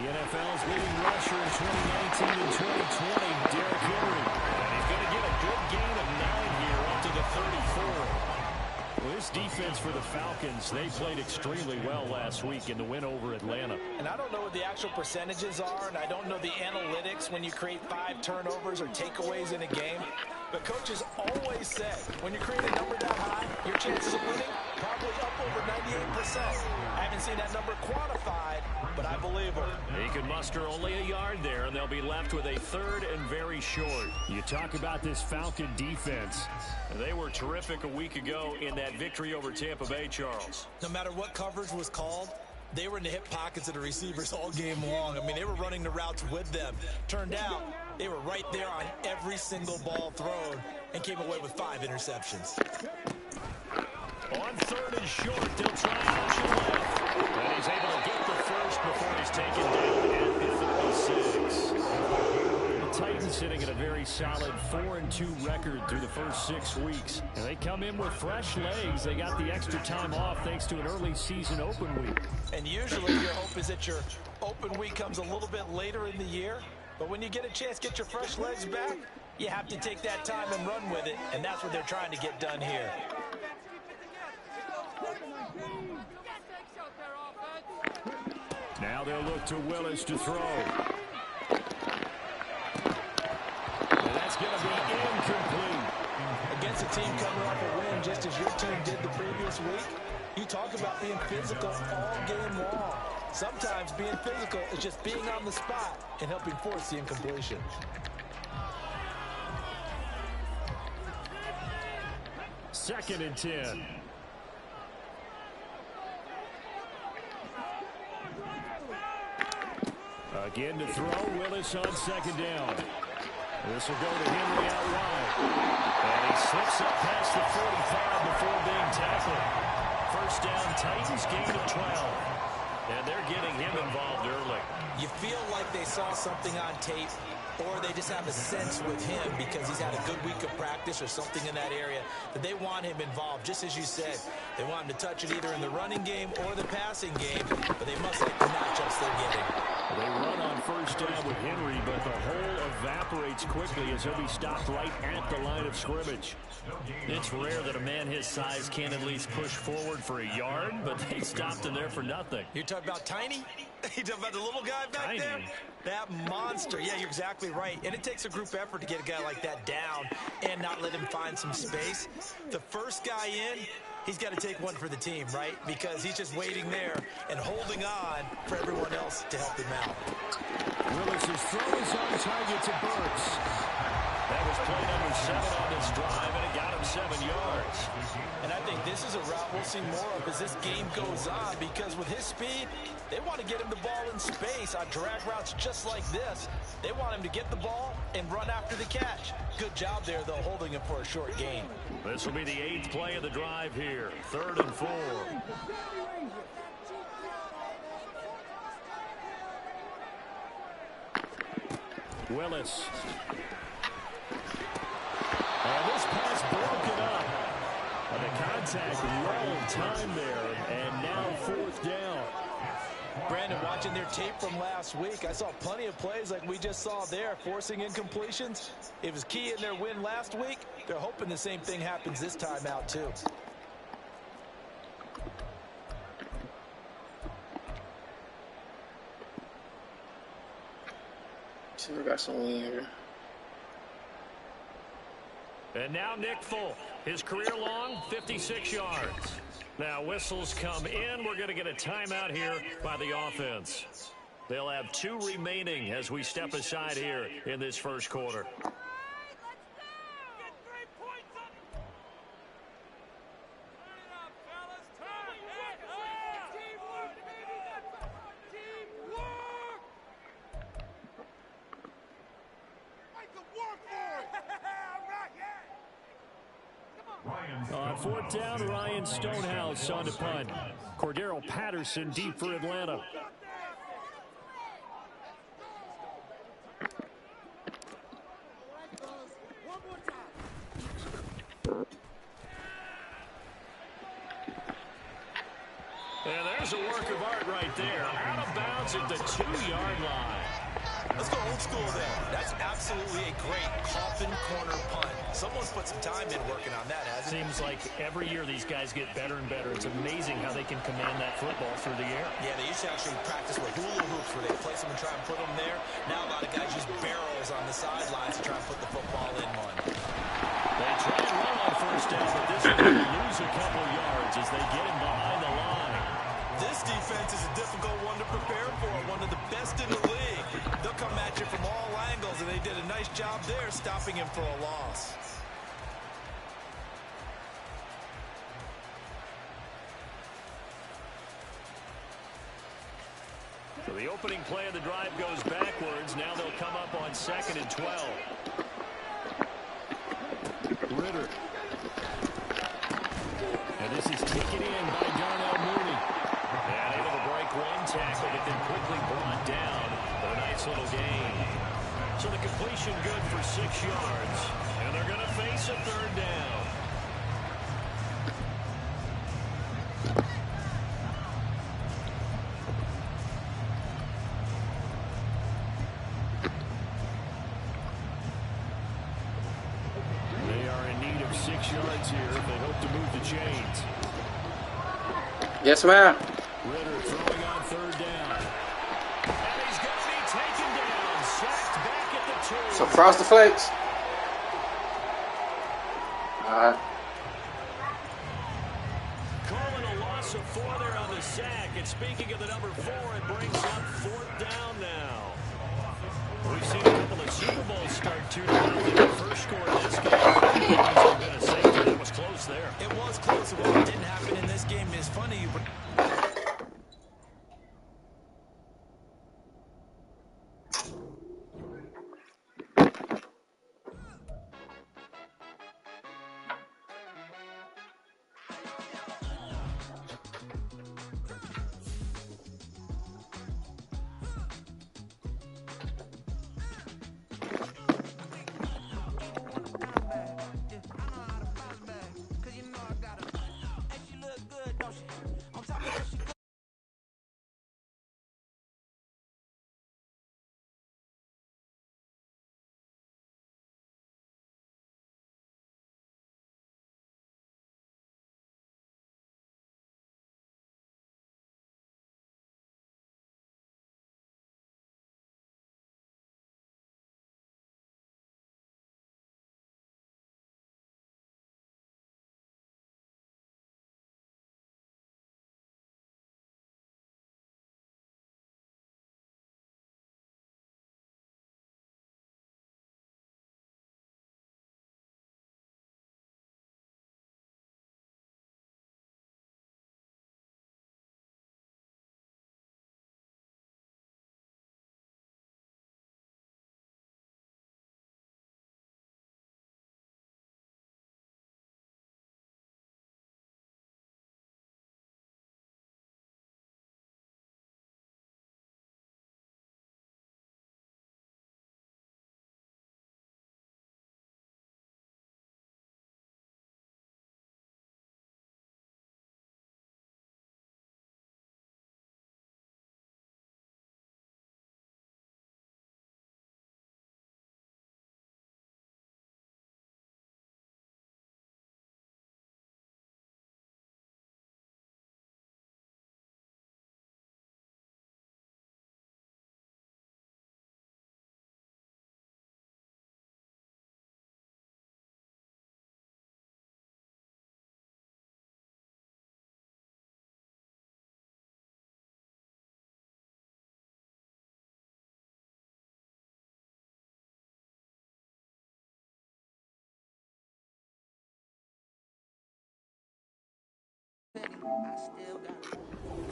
NFL's leading rusher in 2019 and 2020, Derrick Henry. And he's going to get a good gain of 9 here up to the 34. Well, this defense for the Falcons, they played extremely well last week in the win over Atlanta. And I don't know what the actual percentages are, and I don't know the analytics when you create 5 turnovers or takeaways in a game. But coaches always said, when you create a number that high, your chances of winning probably up over 98%. I haven't seen that number quantified, but I believe him. He can muster only a yard there, and they'll be left with a 3rd and very short. You talk about this Falcon defense. They were terrific a week ago in that victory over Tampa Bay, Charles. No matter what coverage was called, they were in the hip pockets of the receivers all game long. I mean, they were running the routes with them. Turned out, they were right there on every single ball thrown and came away with 5 interceptions. On 3rd and short, they'll try option left. And he's able to get the first before he's taken down at the 36. The Titans sitting at a very solid 4-2 record through the first 6 weeks. And they come in with fresh legs. They got the extra time off thanks to an early season open week. And usually your hope is that your open week comes a little bit later in the year. But when you get a chance to get your fresh legs back, you have to take that time and run with it. And that's what they're trying to get done here. Now they'll look to Willis to throw. And that's going to be incomplete. Against a team coming off a win just as your team did the previous week, you talk about being physical all game long. Sometimes being physical is just being on the spot and helping force the incompletion. Second and 10. Again to throw. Willis on 2nd down. This will go to Henry out wide. And he slips up past the 45 before being tackled. First down, Titans, gain of 12. And they're getting him involved early. You feel like they saw something on tape, or they just have a sense with him because he's had a good week of practice or something in that area that they want him involved. Just as you said, they want him to touch it either in the running game or the passing game, but they must like the matchups they're getting. They run on first down with Henry, but the hole evaporates quickly as he'll be stopped right at the line of scrimmage. It's rare that a man his size can't at least push forward for a yard, but they stopped him there for nothing. You're talking about Tiny? You're talking about the little guy back there? That monster. Yeah, you're exactly right. And it takes a group effort to get a guy like that down and not let him find some space. The first guy in, he's got to take one for the team, right? Because he's just waiting there and holding on for everyone else to help him out. Willis's throw is on target to Burks. That was play number 7 on this drive, and it got him 7 yards. And I think this is a route we'll see more of as this game goes on, because with his speed, they want to get him the ball in space on drag routes just like this. They want him to get the ball and run after the catch. Good job there, though, holding him for a short gain. This will be the 8th play of the drive here. 3rd and 4. Willis. And this pass broken up. And the contact rolled time there. And now 4th down. Brandon, watching their tape from last week, I saw plenty of plays like we just saw there, forcing incompletions. It was key in their win last week. They're hoping the same thing happens this time out, too. See, we got some win here. And now Nick Folk, his career long, 56 yards. Now whistles come in. We're going to get a timeout here by the offense. They'll have 2 remaining as we step aside here in this first quarter. On 4th down, Ryan Stonehouse on to punt. Cordero Patterson deep for Atlanta. And there's a work of art right there. Out of bounds at the 2-yard line. Let's go old school then. That's absolutely a great coffin corner punt. Someone's put some time in working on that, hasn't it? Seems like every year these guys get better and better. It's amazing how they can command that football through the air. Yeah, they used to actually practice with hula hoops where they place them and try and put them there. Now a lot of guys use barrels on the sidelines to try and put the football in one. They try and run on first down, but this one will lose a couple yards as they get him behind the line. This defense is a difficult one to prepare for, one of the best in the league. They'll come at you from all angles, and they did a nice job there stopping him for a loss. So the opening play of the drive goes backwards. Now they'll come up on 2nd and 12. Ritter. And this is taken in by Darnell Mooney. And able to break one tackle, but then quickly brought down. But a nice little gain. So the completion good for 6 yards. And they're going to face a 3rd down. They are in need of 6 yards here if they hope to move the chains. Yes, ma'am. Ritter throwing on 3rd down. And he's going to be taken down. Sacked back at the 2. So Frosted Flakes. Calling a loss of 4 there on the sack. And speaking of the number 4, it brings up 4th down now. We've seen a couple of Super Bowls start 2-0. The first score in this game. Been a safety. That was close there. It was close. Well, it didn't happen in this game. It's funny, but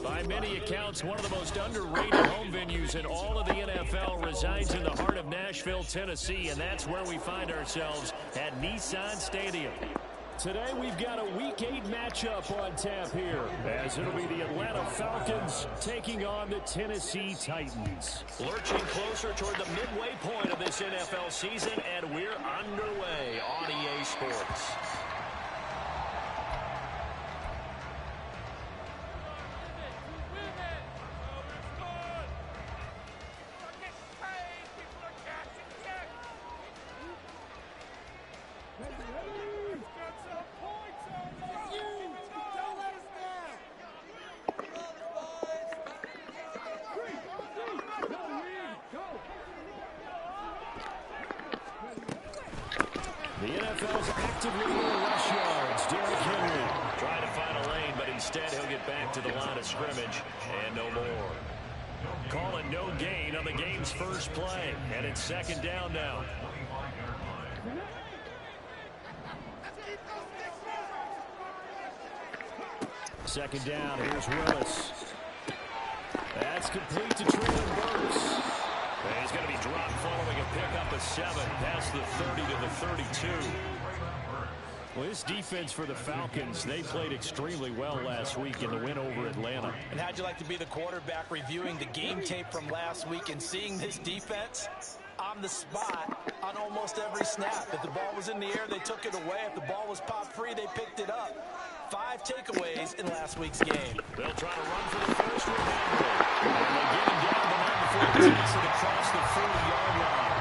By many accounts, one of the most underrated home venues in all of the NFL resides in the heart of Nashville, Tennessee, and that's where we find ourselves at Nissan Stadium. Today, we've got a Week 8 matchup on tap here, as it'll be the Atlanta Falcons taking on the Tennessee Titans. Lurching closer toward the midway point of this NFL season, and we're underway on EA Sports. goes active leader rush yards. Derrick Henry trying to find a lane, but instead he'll get back to the line of scrimmage and no more. Call it no gain on the game's first play, and it's second down now. Second down, here's Willis. That's complete to Traylon Burks. And he's going to be dropped following a pickup of 7 past the 30 to the 32. Well, this defense for the Falcons, they played extremely well last week in the win over Atlanta. And how'd you like to be the quarterback reviewing the game tape from last week and seeing this defense on the spot on almost every snap? If the ball was in the air, they took it away. If the ball was popped free, they picked it up. 5 takeaways in last week's game. They'll try to run for the first with Henry. And they get him down the line before he takes it across the 40-yard line.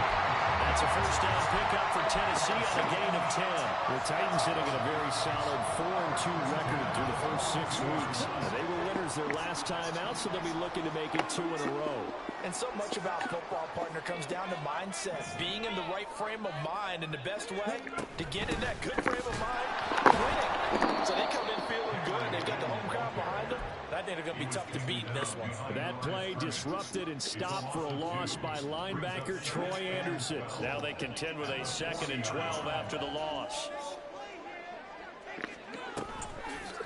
That's a first down pickup for Tennessee on a gain of 10. The Titans sitting at a very solid 4-2 record through the first 6 weeks. They were winners their last time out, so they'll be looking to make it 2 in a row. And so much about football, partner, comes down to mindset. Being in the right frame of mind, and the best way to get in that good frame of mind, winning. So they come in feeling good. They've got the home crowd behind them. I think they're going to be tough to beat in this one. That play disrupted and stopped for a loss by linebacker Troy Anderson. Now they contend with a 2nd and 12 after the loss.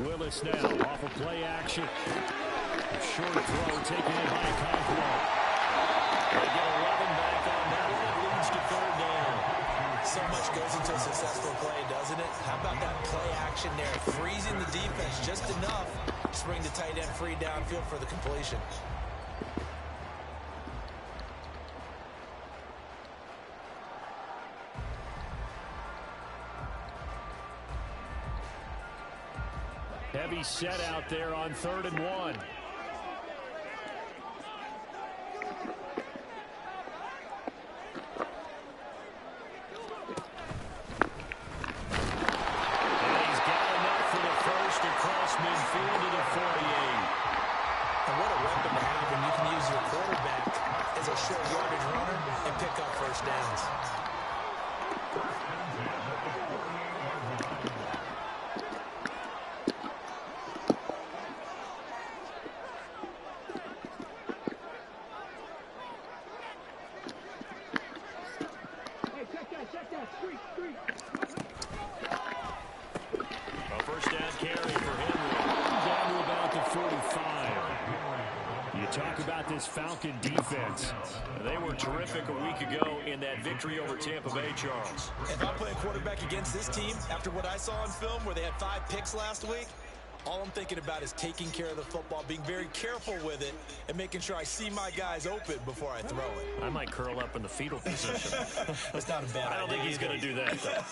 Willis now off of play action. Short throw taken in by Conklin. They get 11 back on that one. It leads to 3rd down. So much goes into a successful play, doesn't it? How about that play action there? Freezing the defense just enough to bring the tight end free downfield for the completion. Heavy set out there on 3rd and 1. Midfield to the 48. And what a weapon to have when you can use your quarterback as a short yardage runner and pick up first downs. A first down carry for Henry. Down to about the 45. You talk about this Falcon defense. They were terrific a week ago in that victory over Tampa Bay, Charles. If I'm playing quarterback against this team, after what I saw on film where they had 5 picks last week, all I'm thinking about is taking care of the football, being very careful with it, and making sure I see my guys open before I throw it. I might curl up in the fetal position. That's not a bad idea. I don't think he's going to do that, though.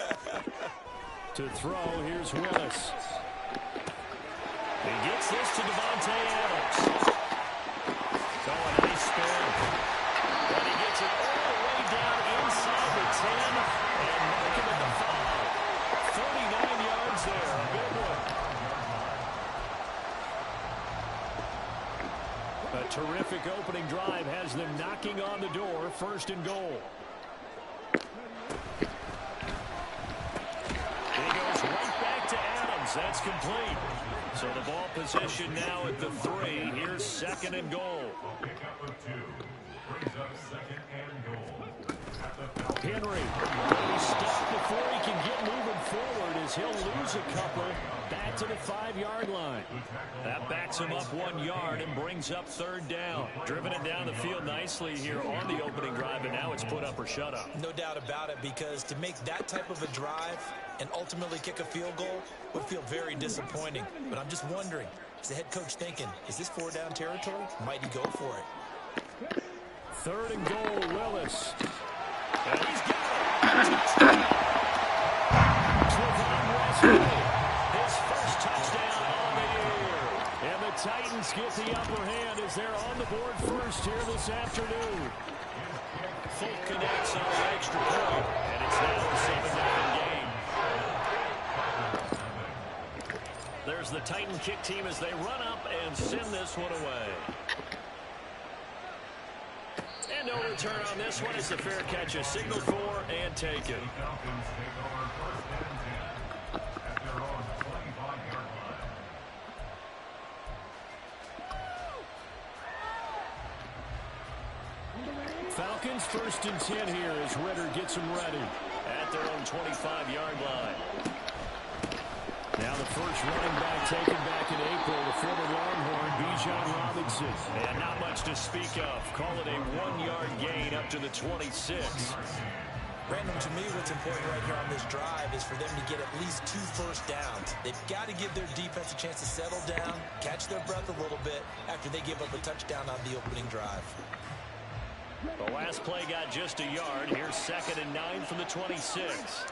To throw, here's Willis. He gets this to Devontae Adams. So a nice spin. But he gets it all the way down inside the 10 and mark him at the 5. 49 yards there. A big one. A terrific opening drive has them knocking on the door. 1st and goal. He goes right back to Adams. That's complete. So the ball possession now at the 3. Here's 2nd and goal. Henry will stop before he can get moving forward as he'll lose a couple back to the 5-yard line. That backs him up 1 yard and brings up 3rd down. Driven it down the field nicely here on the opening drive, and now it's put up or shut up. No doubt about it, because to make that type of a drive and ultimately kick a field goal would feel very disappointing. But I'm just wondering, is the head coach thinking, is this 4-down territory? Might he go for it? 3rd and goal, Willis. And he's got it. His first touchdown on the year. And the Titans get the upper hand as they're on the board first here this afternoon. Folk connects on the extra point, and it's now a 7-0 game. There's the Titan kick team as they run up and send this one away. And no return on this one. It's a fair catch, a signal for and taken. Falcons 1st and 10 here as Ritter gets them ready at their own 25-yard line. Now the first running back taken back in April, the former Longhorn, Bijan Robinson. And not much to speak of. Call it a 1-yard gain up to the 26. Random, to me, what's important right here on this drive is for them to get at least 2 first downs. They've got to give their defense a chance to settle down, catch their breath a little bit after they give up a touchdown on the opening drive. The last play got just a yard. Here's 2nd and 9 from the 26.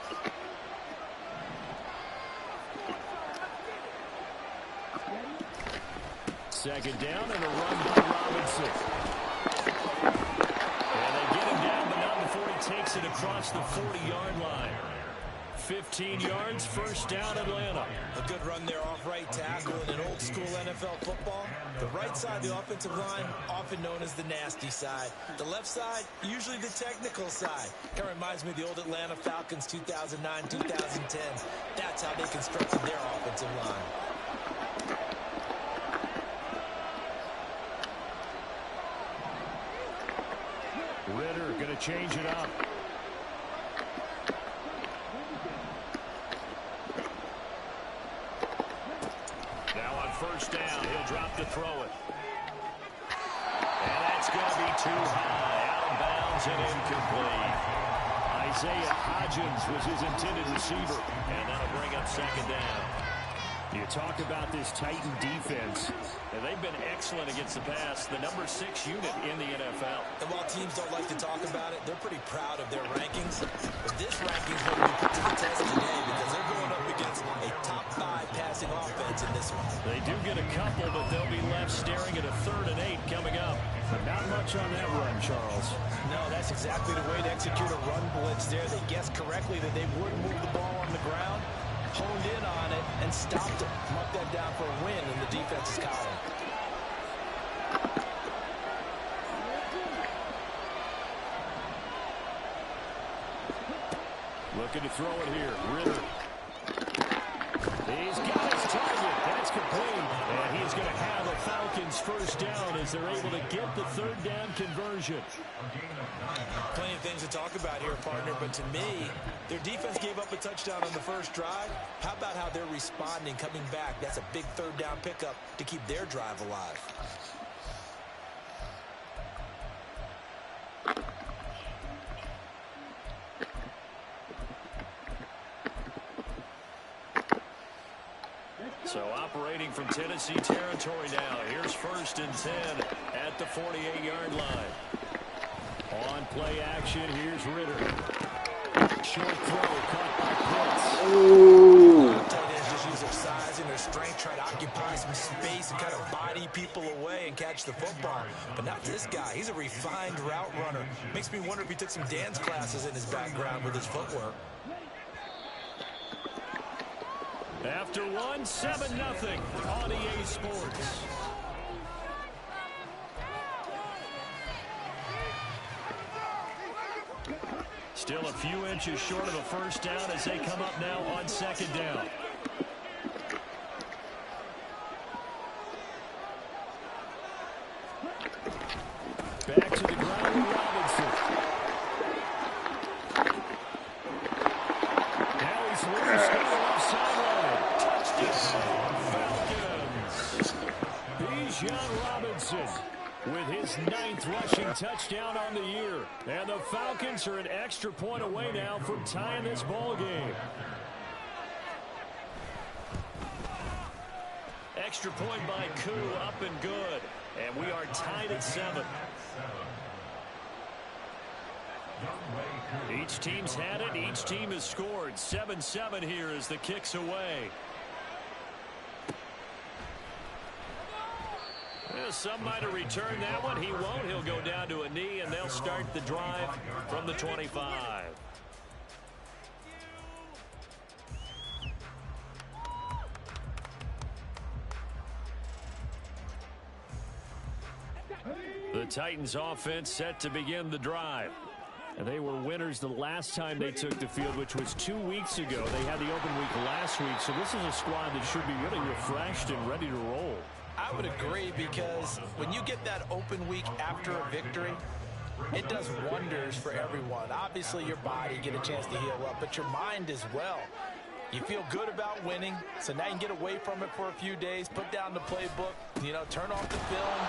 Second down and a run by Robinson. And they get him down, but not before he takes it across the 40-yard line. 15 yards, first down, Atlanta. A good run there off right tackle in an old-school NFL football. The right side of the offensive line, often known as the nasty side. The left side, usually the technical side. Kind of reminds me of the old Atlanta Falcons 2009-2010. That's how they constructed their offensive line. Ritter going to change it up. Now on first down, he'll drop to throw it. And that's going to be too high. Out of bounds and incomplete. Isaiah Hodgins was his intended receiver. And that'll bring up 2nd down. You talk about this Titan defense. And they've been excellent against the pass. The number 6 unit in the NFL. And while teams don't like to talk about it, they're pretty proud of their rankings. But this ranking is going to be put to the test today because they're going up against a top 5 passing offense in this one. They do get a couple, but they'll be left staring at a 3rd and 8 coming up. Not much on that run, Charles. No, that's exactly the way to execute a run blitz there. They guessed correctly that they would move the ball on the ground, honed in on it, and stopped it. Mark that down for a win in the defense's column. Looking to throw it here. Ritter. He's got his target. That's complete. And he's going to have a Falcons first down as they're able to get the 3rd down conversion. Plenty of things to talk about here, partner, but to me, their defense gave up a touchdown on the first drive. How about how they're responding, coming back? That's a big 3rd down pickup to keep their drive alive. So operating from Tennessee territory now. Here's 1st and 10 at the 48-yard line. On play action, here's Ritter. Short throw caught by Pitts. Ooh. Tight ends just use their size and their strength, try to occupy some space and kind of body people away and catch the football. But not this guy. He's a refined route runner. Makes me wonder if he took some dance classes in his background with his footwork. After one, 7-0 on EA Sports. Still a few inches short of a first down as they come up now on 2nd down. Back to the ground with Robinson. Now he's loose to the left sideline. Touchdown, Falcons. Bijan Robinson with his 9th rushing touchdown on the year. And the Falcons are an extra point away now from tying this ball game. Extra point by Koo, up and good. And we are tied at 7. Each team's had it. Each team has scored. 7-7 here as the kick's away. Well, some might have returned that one. He won't. He'll go down to a knee, and they'll start the drive from the 25. The Titans offense set to begin the drive. And they were winners the last time they took the field, which was 2 weeks ago. They had the open week last week, so this is a squad that should be really refreshed and ready to roll. I would agree, because when you get that open week after a victory, it does wonders for everyone. Obviously, your body get a chance to heal up, but your mind as well. You feel good about winning, so now you can get away from it for a few days, put down the playbook, turn off the film,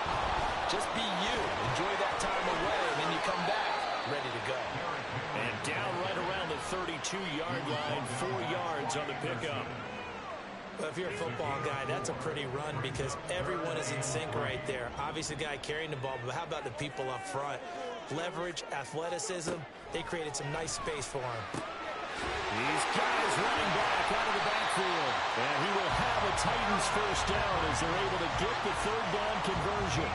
just be you. Enjoy that time away, and then you come back ready to go. And down right around the 32-yard line, 4 yards on the pickup. Well, if you're a football guy, that's a pretty run because everyone is in sync right there. Obviously, the guy carrying the ball, but how about the people up front? Leverage, athleticism, they created some nice space for him. He's got his running back out of the backfield. And he will have a Titans first down as they're able to get the third down conversion.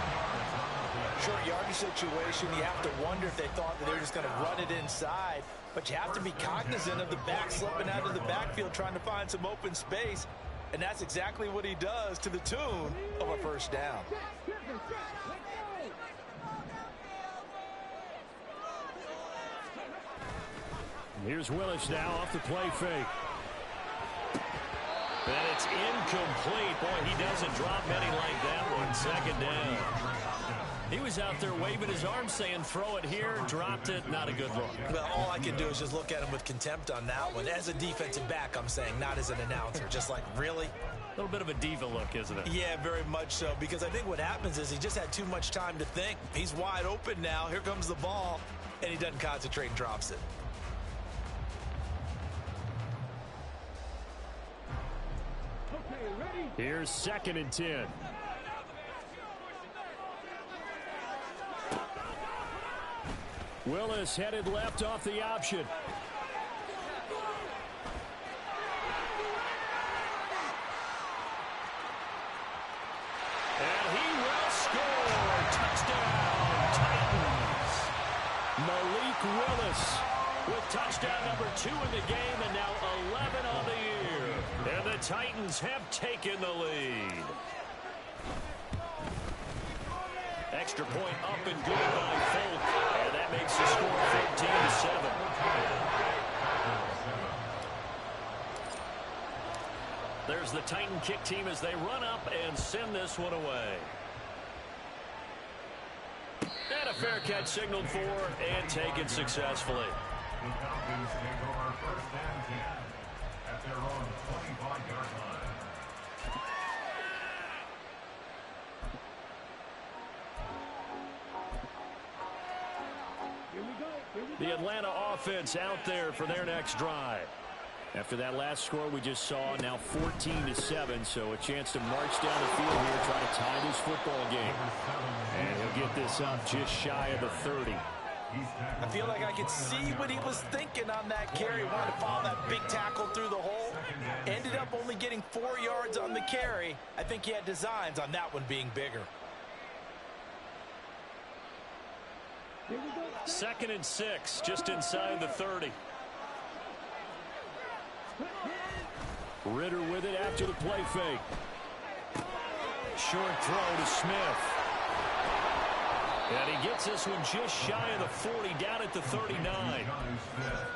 Short yardage situation, you have to wonder if they thought that they were just going to run it inside. But you have to be cognizant of the back slipping out of the backfield trying to find some open space. And that's exactly what he does, to the tune of a first down. Here's Willis now off the play fake. And it's incomplete. Boy, he doesn't drop many like that one. Second down. He was out there waving his arm saying, throw it here, dropped it. Not a good look. Well, all I can do is just look at him with contempt on that one. As a defensive back, I'm saying, not as an announcer. Just like, really? A little bit of a diva look, isn't it? Yeah, very much so. Because I think what happens is he just had too much time to think. He's wide open now. Here comes the ball. And he doesn't concentrate and drops it. Here's 2nd and 10. Willis headed left off the option. And he will score. Touchdown, Titans. Malik Willis with touchdown number 2 in the game and now 11 on the year. And the Titans have taken the lead. Extra point up and good by Folk. And that makes the score 15-7. There's the Titan kick team as they run up and send this one away. And a fair catch signaled for and taken successfully. The Falcons take over 1st and 10 at their own 25-yard line. The Atlanta offense out there for their next drive. After that last score we just saw, now 14-7, so a chance to march down the field here, try to tie this football game. And he'll get this up just shy of the 30. I feel like I could see what he was thinking on that carry. Wanted to follow that big tackle through the hole. Ended up only getting 4 yards on the carry. I think he had designs on that one being bigger. 2nd and 6, just inside the 30. Ritter with it after the play fake. Short throw to Smith. And he gets this one just shy of the 40, down at the 39.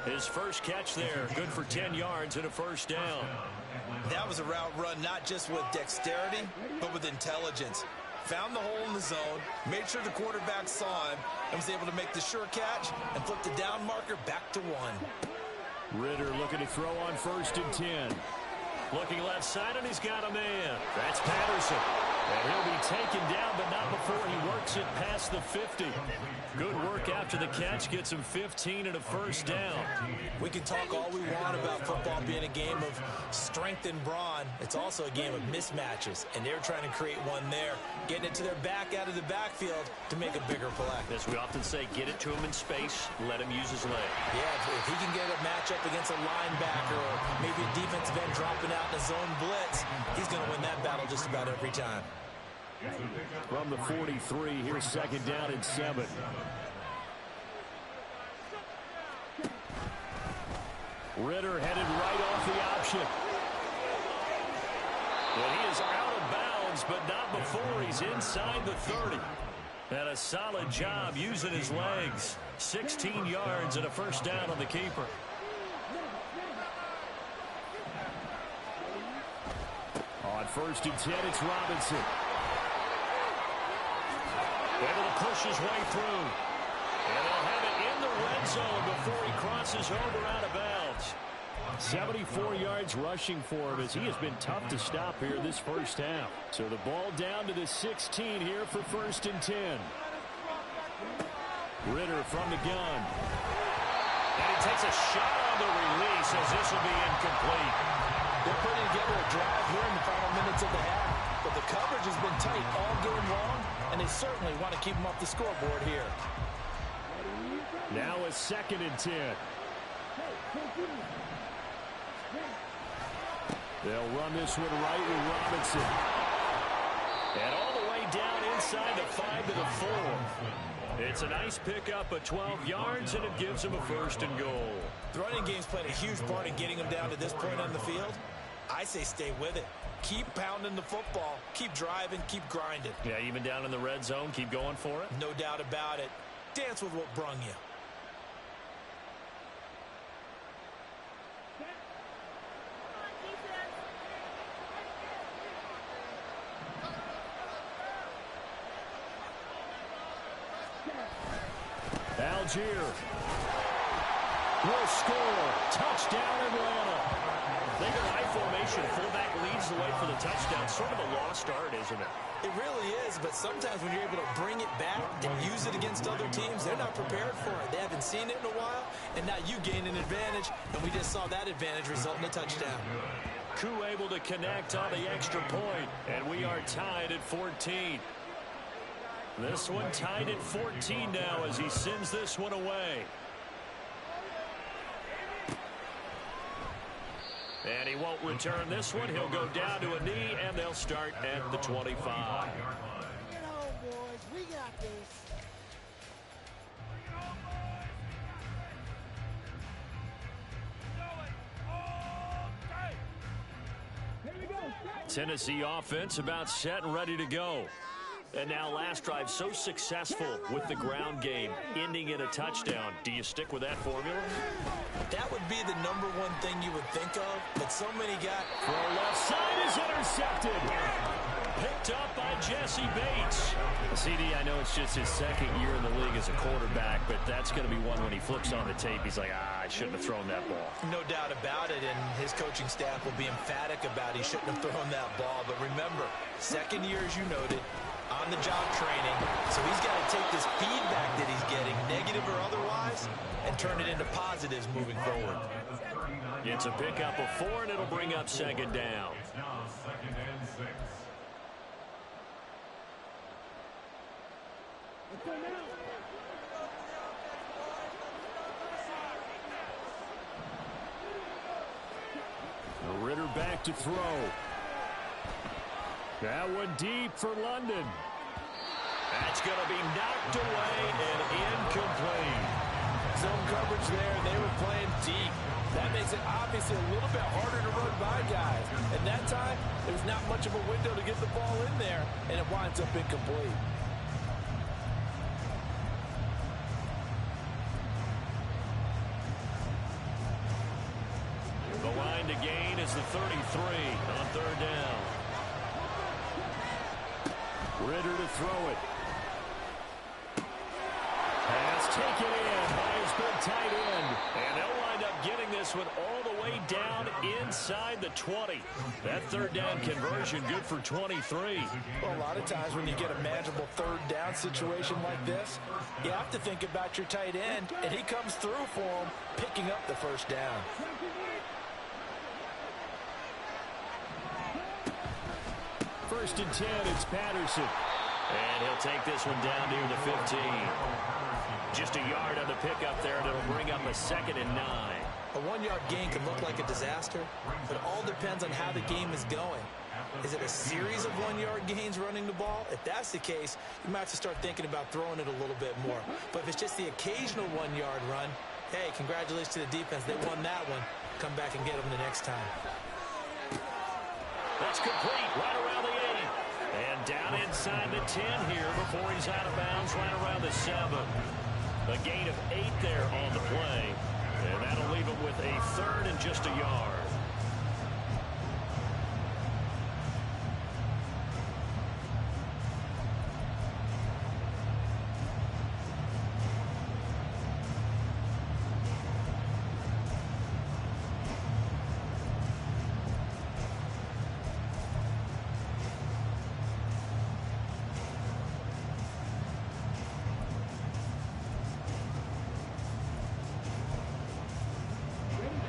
His first catch there, good for 10 yards and a first down. That was a route run not just with dexterity, but with intelligence. Found the hole in the zone, made sure the quarterback saw him, and was able to make the sure catch and flip the down marker back to 1. Ritter looking to throw on 1st and 10. Looking left side, and he's got a man. That's Patterson. And he'll be taken down, but not before he works it past the 50. Good work after the catch. Gets him 15 and a first down. We can talk all we want about football being a game of strength and brawn. It's also a game of mismatches, and they're trying to create one there, getting it to their back out of the backfield to make a bigger play. As we often say, get it to him in space, let him use his leg. Yeah, if he can get a matchup against a linebacker or maybe a defensive end dropping out in a zone blitz, he's going to win that battle just about every time. From the 43, here's 2nd down and 7. Ritter headed right off the option. And he is out of bounds, but not before he's inside the 30. And a solid job using his legs. 16 yards and a first down on the keeper. On 1st and 10, it's Robinson. Able to push his way through. And they'll have it in the red zone before he crosses over out of bounds. 74 yards rushing for him as he has been tough to stop here this first half. So the ball down to the 16 here for 1st and 10. Ritter from the gun. And he takes a shot on the release as this will be incomplete. They're putting together a drive here in the final minutes of the half. But the coverage has been tight all game long, and they certainly want to keep them off the scoreboard here. Now a 2nd and 10. They'll run this one right with Robinson. And all the way down inside the 5 to the 4. It's a nice pickup of 12 yards, and it gives them a 1st and goal. The running game's played a huge part in getting them down to this point on the field. I say stay with it. Keep pounding the football. Keep driving. Keep grinding. Yeah, even down in the red zone, keep going for it. No doubt about it. Dance with what brung you. Algier will score. Touchdown, Atlanta. They go I formation. Fullback leads the way for the touchdown. Sort of a lost art, isn't it? It really is, but sometimes when you're able to bring it back and use it against other teams, they're not prepared for it. They haven't seen it in a while, and now you gain an advantage, and we just saw that advantage result in a touchdown. Koo able to connect on the extra point, and we are tied at 14. This one tied at 14 now as he sends this one away. And he won't return this one. He'll go down to a knee, and they'll start at the 25. Get home, boys. We got this. Tennessee offense about set and ready to go. And now last drive so successful with the ground game, ending in a touchdown. Do you stick with that formula? That would be the #1 thing you would think of, but so many got... Throw left side is intercepted. Picked up by Jesse Bates. CD, I know it's just his 2nd year in the league as a quarterback, but that's going to be one when he flips on the tape. He's like, I shouldn't have thrown that ball. No doubt about it, and his coaching staff will be emphatic about he shouldn't have thrown that ball. But remember, 2nd year, as you noted, on-the-job training, so he's got to take this feedback that he's getting, negative or otherwise, and turn it into positives moving forward. It's a pickup of 4, and it'll bring up 2nd down. It's now 2nd and 6. Ritter back to throw. That one deep for London. That's going to be knocked away and incomplete. Zone coverage there, and they were playing deep. That makes it obviously a little bit harder to run by guys. And that time, there's not much of a window to get the ball in there, and it winds up incomplete. The line to gain is the 33 on 3rd down. Ritter to throw it. Pass taken in by his big tight end. And they'll wind up getting this one all the way down inside the 20. That 3rd down conversion good for 23. Well, a lot of times when you get a manageable 3rd down situation like this, you have to think about your tight end, and he comes through for him, picking up the 1st down. First and 10, it's Patterson. And he'll take this one down near the 15. Just a yard on the pickup there, and it'll bring up a 2nd and 9. A 1-yard gain can look like a disaster, but it all depends on how the game is going. Is it a series of 1-yard gains running the ball? If that's the case, you might have to start thinking about throwing it a little bit more. But if it's just the occasional 1-yard run, hey, congratulations to the defense. They won that one. Come back and get them the next time. That's complete right around the 8. And down inside the 10 here before he's out of bounds right around the 7. A gain of 8 there on the play. And that'll leave him with a 3rd and just a yard.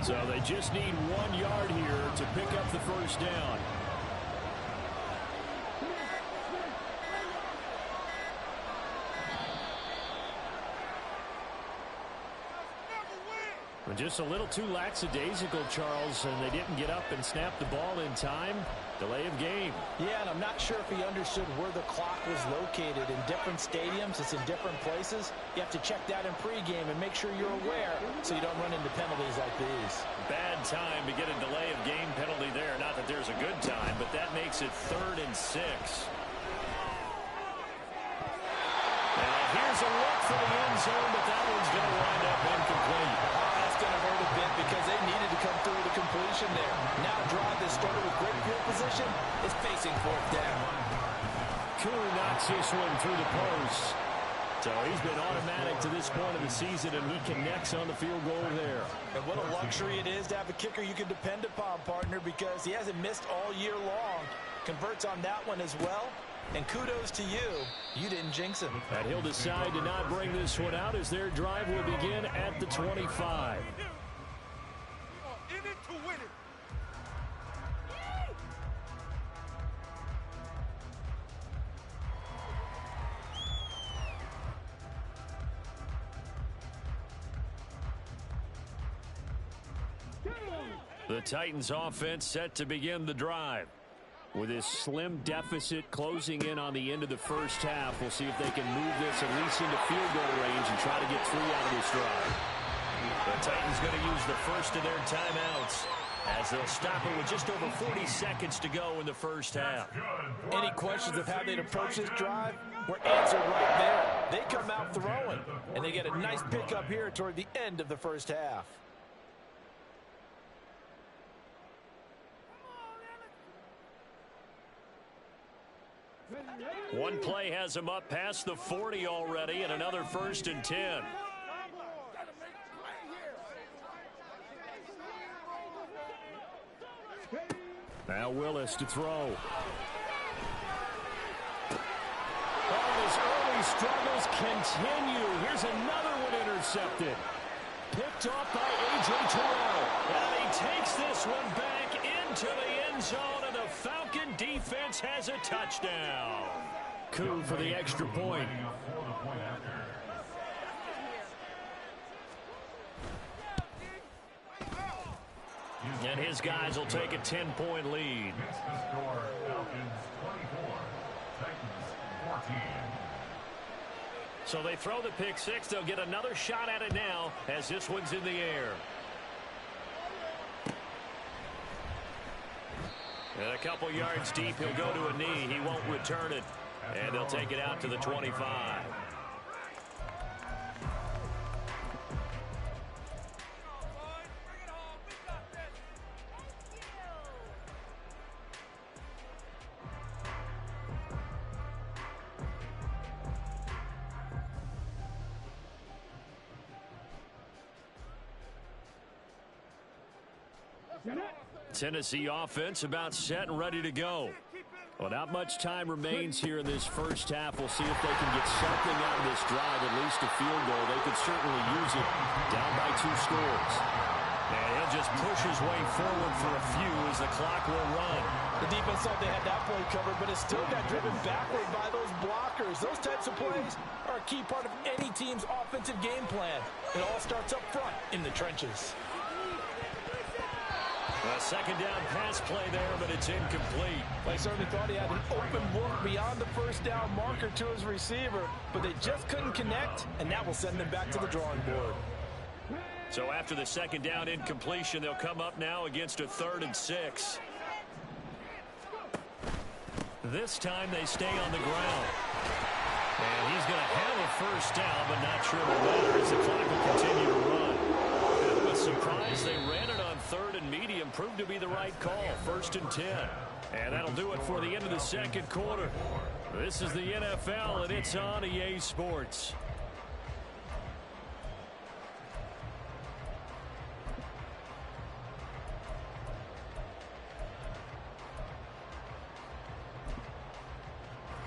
So they just need 1 yard here to pick up the first down. Just a little too lackadaisical, Charles, and they didn't get up and snap the ball in time. Delay of game. Yeah, and I'm not sure if he understood where the clock was located. In different stadiums, it's in different places. You have to check that in pregame and make sure you're aware so you don't run into penalties like these. Bad time to get a delay of game penalty there. Not that there's a good time, but that makes it 3rd and 6. Now here's a look for the end zone, but that one's going to wind up incomplete. That's going to hurt a bit because they needed to come through the completion there. Now drive that started with great field position is facing 4th down. Koo knocks this one through the post. So he's been automatic to this point of the season, and he connects on the field goal there. And what a luxury it is to have a kicker you can depend upon, partner, because he hasn't missed all year long. Converts on that one as well. And kudos to you. You didn't jinx him. And he'll decide to not bring this one out as their drive will begin at the 25. In it to win it. The Titans offense set to begin the drive. With this slim deficit closing in on the end of the first half, we'll see if they can move this at least into field goal range and try to get 3 out of this drive. The Titans going to use the first of their timeouts as they'll stop it with just over 40 seconds to go in the first half. Any questions of how they'd approach this drive were answered right there. They come out throwing, and they get a nice pickup here toward the end of the first half. One play has him up past the 40 already, and another 1st and 10. Now Willis to throw. Oh, his early struggles continue. Here's another one intercepted. Picked off by A.J. Terrell. And he takes this one back into the end zone, and the Falcon defense has a touchdown. Koo for the extra point. And his guys will take a 10-point lead. So they throw the pick 6. They'll get another shot at it now as this one's in the air. And a couple yards deep, he'll go to a knee. He won't return it. And they'll take it out to the 25. Tennessee offense about set and ready to go. Well, not much time remains here in this first half. We'll see if they can get something out of this drive, at least a field goal. They could certainly use it down by 2 scores. And he'll just push his way forward for a few as the clock will run. The defense thought they had that play covered, but it still got driven backward by those blockers. Those types of plays are a key part of any team's offensive game plan. It all starts up front in the trenches. A second down pass play there, but it's incomplete. They certainly thought he had an open look beyond the first down marker to his receiver, but they just couldn't connect, and that will send them back to the drawing board. So after the second down incompletion, they'll come up now against a 3rd and 6. This time they stay on the ground. And he's going to have a first down, but not sure it'll matter as the clock will continue to run. And with surprise, they ran it on 3rd and medium. Proved to be the right call. 1st and 10. And that'll do it for the end of the second quarter. This is the NFL, and it's on EA Sports.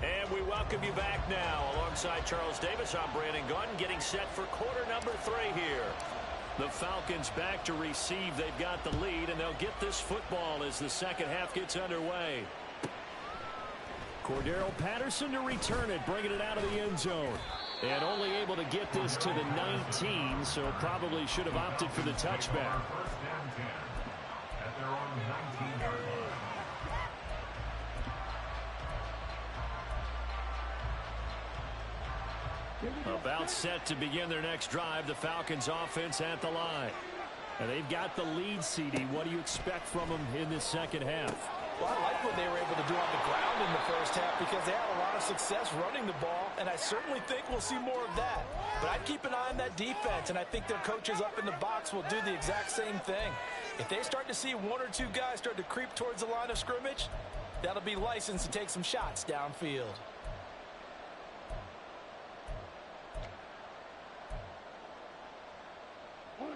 And we welcome you back now. Alongside Charles Davis, I'm Brandon Gunn, getting set for quarter number 3 here. The Falcons back to receive. They've got the lead, and they'll get this football as the second half gets underway. Cordero Patterson to return it, bringing it out of the end zone. And only able to get this to the 19, so probably should have opted for the touchback. First and 10 at their own 19-yard line. About set to begin their next drive, the Falcons offense at the line. And they've got the lead, CD. What do you expect from them in this second half? Well, I like what they were able to do on the ground in the first half because they had a lot of success running the ball, and I certainly think we'll see more of that. But I'd keep an eye on that defense, and I think their coaches up in the box will do the exact same thing. If they start to see 1 or 2 guys start to creep towards the line of scrimmage, that'll be licensed to take some shots downfield.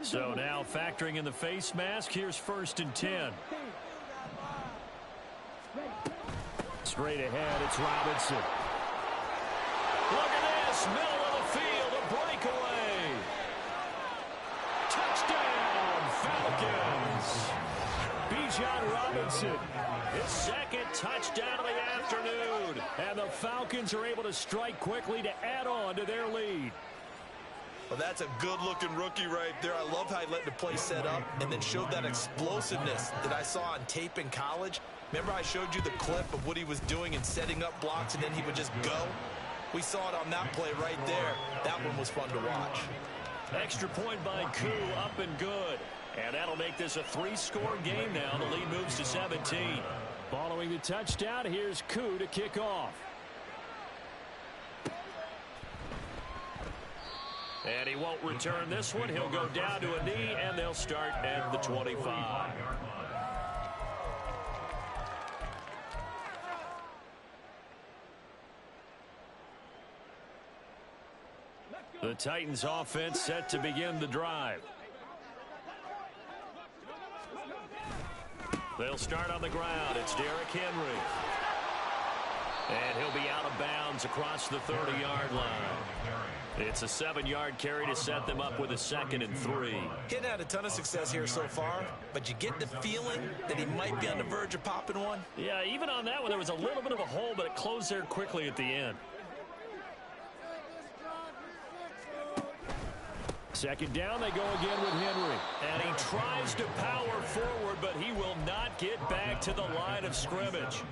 So now factoring in the face mask, here's 1st and 10. Straight ahead, it's Robinson. Look at this, middle of the field, a breakaway. Touchdown, Falcons. Bijan Robinson, his second touchdown of the afternoon. And the Falcons are able to strike quickly to add on to their lead. Well, that's a good-looking rookie right there. I love how he let the play set up and then showed that explosiveness that I saw on tape in college. Remember I showed you the clip of what he was doing and setting up blocks, and then he would just go? We saw it on that play right there. That one was fun to watch. Extra point by Koo, up and good. And that'll make this a 3-score game now. The lead moves to 17. Following the touchdown, here's Koo to kick off. And he won't return this one. He'll go down to a knee, and they'll start at the 25. The Titans offense set to begin the drive. They'll start on the ground. It's Derrick Henry. And he'll be out of bounds across the 30-yard line. It's a 7-yard carry to set them up with a 2nd and 3. He's had a ton of success here so far, but you get the feeling that he might be on the verge of popping one. Yeah, even on that one, there was a little bit of a hole, but it closed there quickly at the end. 2nd down, they go again with Henry. And he tries to power forward, but he will not get back to the line of scrimmage.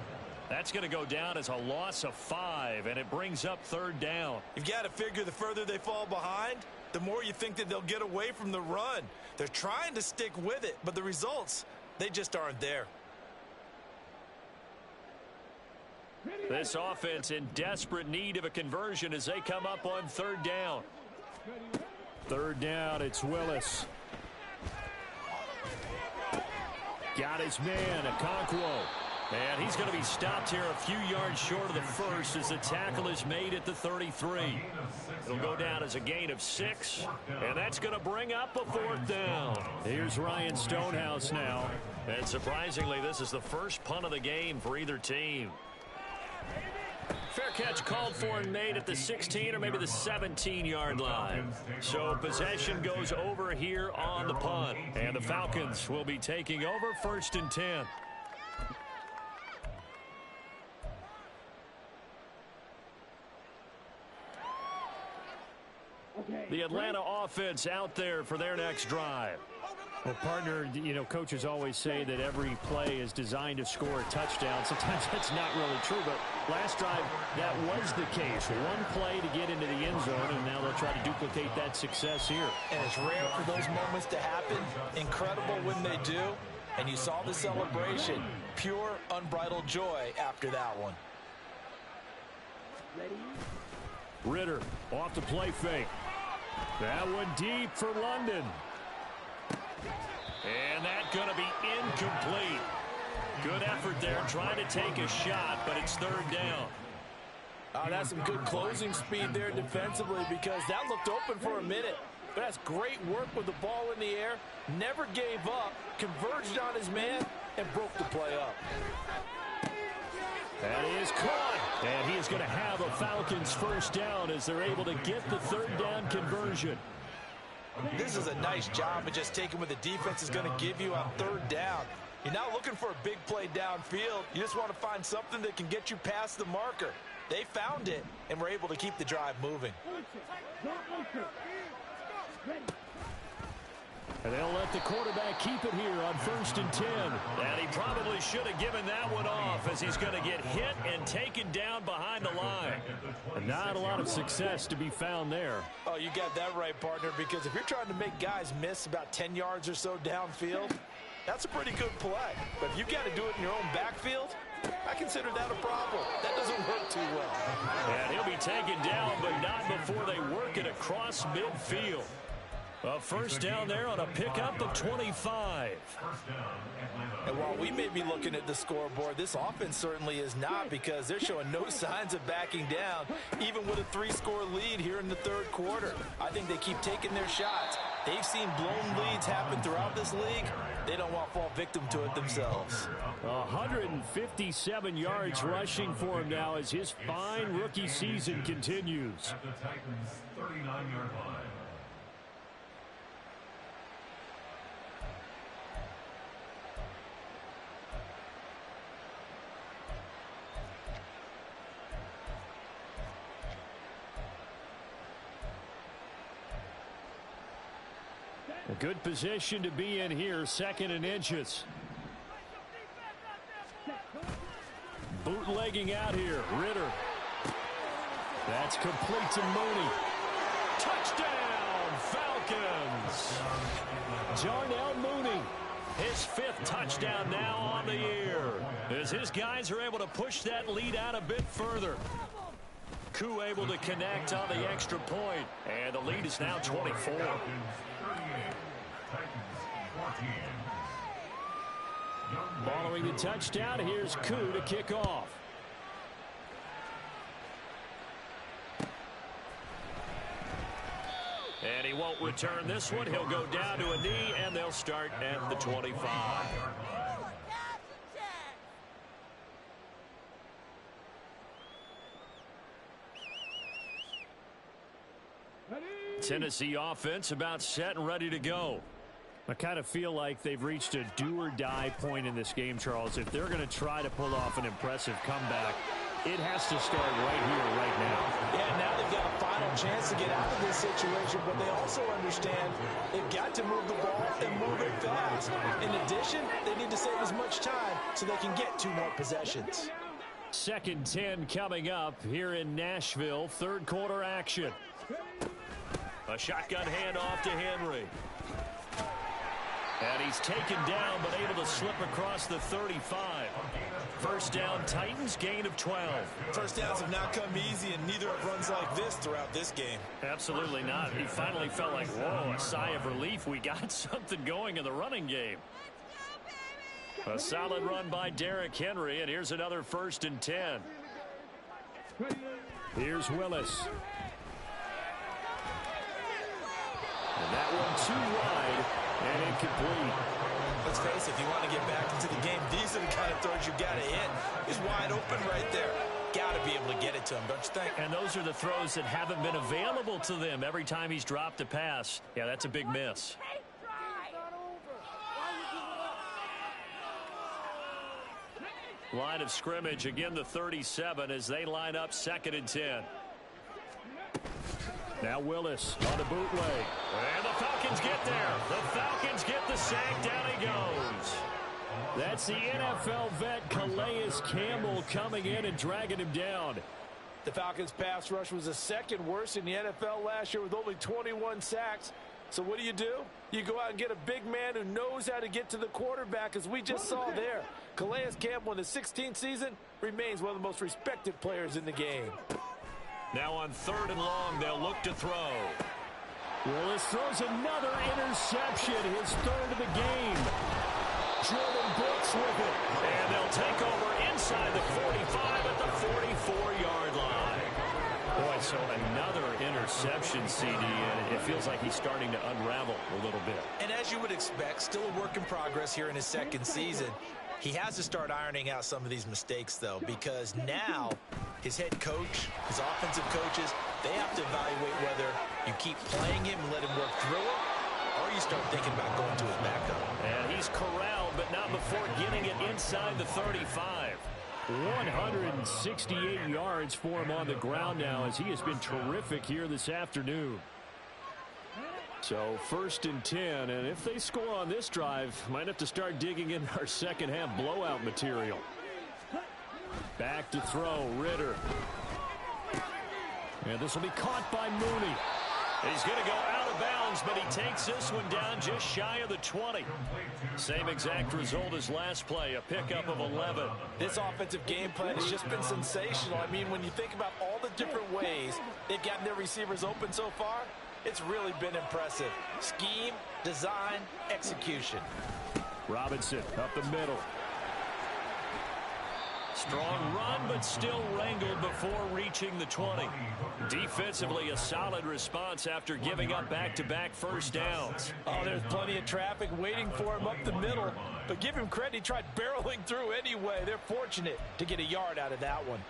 That's going to go down as a loss of 5, and it brings up 3rd down. You've got to figure the further they fall behind, the more you think that they'll get away from the run. They're trying to stick with it, but the results, they just aren't there. This offense in desperate need of a conversion as they come up on 3rd down. 3rd down, it's Willis. Got his man, Okonkwo. And he's going to be stopped here a few yards short of the first as the tackle is made at the 33. It'll go down as a gain of 6, and that's going to bring up a 4th down. Here's Ryan Stonehouse now. And surprisingly, this is the first punt of the game for either team. Fair catch called for and made at the 16 or maybe the 17-yard line. So possession goes over here on the punt. And the Falcons will be taking over 1st and 10. The Atlanta offense out there for their next drive. Well, partner, you know, coaches always say that every play is designed to score a touchdown. Sometimes that's not really true, but last drive, that was the case. One play to get into the end zone, and now they'll try to duplicate that success here. And it's rare for those moments to happen. Incredible when they do. And you saw the celebration. Pure, unbridled joy after that one. Ritter off the play fake. That one deep for London. And that's going to be incomplete. Good effort there trying to take a shot, but it's third down. That's some good closing speed there defensively because that looked open for a minute. But that's great work with the ball in the air. Never gave up, converged on his man, and broke the play up. That is caught. And he is going to have a Falcons first down as they're able to get the third down conversion. This is a nice job of just taking what the defense is going to give you on third down. You're not looking for a big play downfield. You just want to find something that can get you past the marker. They found it and were able to keep the drive moving. And they'll let the quarterback keep it here on 1st and 10. And he probably should have given that one off as he's going to get hit and taken down behind the line. And not a lot of success to be found there. Oh, you got that right, partner, because if you're trying to make guys miss about 10 yards or so downfield, that's a pretty good play. But if you've got to do it in your own backfield, I consider that a problem. That doesn't work too well. And he'll be taken down, but not before they work it across midfield. A first down there on a pickup of 25. And while we may be looking at the scoreboard, this offense certainly is not, because they're showing no signs of backing down, even with a 3-score lead here in the third quarter. I think they keep taking their shots. They've seen blown leads happen throughout this league. They don't want to fall victim to it themselves. 157 yards rushing for him now as his fine rookie season continues. At the Titans' 39-yard line. A good position to be in here, 2nd and inches. Bootlegging out here, Ritter. That's complete to Mooney. Touchdown, Falcons! Jarnell Mooney, his 5th touchdown now on the year, as his guys are able to push that lead out a bit further. Koo able to connect on the extra point, and the lead is now 24. Following the touchdown, here's Koo to kick off. And he won't return this one. He'll go down to a knee, and they'll start at the 25. Tennessee offense about set and ready to go. I kind of feel like they've reached a do-or-die point in this game, Charles. If they're going to try to pull off an impressive comeback, it has to start right here, right now. Yeah, now they've got a final chance to get out of this situation, but they also understand they've got to move the ball and move it fast. In addition, they need to save as much time so they can get 2 more possessions. 2nd 10 coming up here in Nashville. Third quarter action. A shotgun handoff to Henry. And he's taken down, but able to slip across the 35. First down, Titans, gain of 12. First downs have not come easy, and neither have runs like this throughout this game. Absolutely not. He finally felt like, whoa, a sigh of relief. We got something going in the running game. A solid run by Derrick Henry, and here's another 1st and 10. Here's Willis. And that one too wide and incomplete. Let's face it, if you want to get back into the game, these are the kind of throws you got to hit. He's wide open right there. Got to be able to get it to him, don't you think? And those are the throws that haven't been available to them every time he's dropped a pass. Yeah, that's a big miss. Line of scrimmage, again the 37 as they line up 2nd and 10. Now Willis on the bootleg. And the Falcons get there. The Falcons get the sack. Down he goes. That's the NFL vet Calais Campbell coming in and dragging him down. The Falcons' pass rush was the 2nd worst in the NFL last year with only 21 sacks. So what do? You go out and get a big man who knows how to get to the quarterback, as we just saw there. Calais Campbell in his 16th season remains one of the most respected players in the game. Now on 3rd and long, they'll look to throw. Well, this throws another interception, his 3rd of the game. Jordan Brooks with it. And they'll take over inside the 45 at the 44-yard line. Boy, so another interception, CD, and it feels like he's starting to unravel a little bit. And as you would expect, still a work in progress here in his 2nd season. He has to start ironing out some of these mistakes, though, because now his head coach, his offensive coaches, they have to evaluate whether you keep playing him and let him work through it, or you start thinking about going to his backup. And he's corralled, but not before getting it inside the 35. 168 yards for him on the ground now, as he has been terrific here this afternoon. So 1st and 10, and if they score on this drive, might have to start digging in our second half blowout material. Back to throw, Ritter. And this will be caught by Mooney. He's going to go out of bounds, but he takes this one down just shy of the 20. Same exact result as last play, a pickup of 11. This offensive game plan has just been sensational. I mean, when you think about all the different ways they've gotten their receivers open so far, it's really been impressive. Scheme, design, execution. Robinson up the middle. Strong run, but still wrangled before reaching the 20. Defensively, a solid response after giving up back-to-back first downs. Oh, there's plenty of traffic waiting for him up the middle. But give him credit, he tried barreling through anyway. They're fortunate to get a yard out of that one.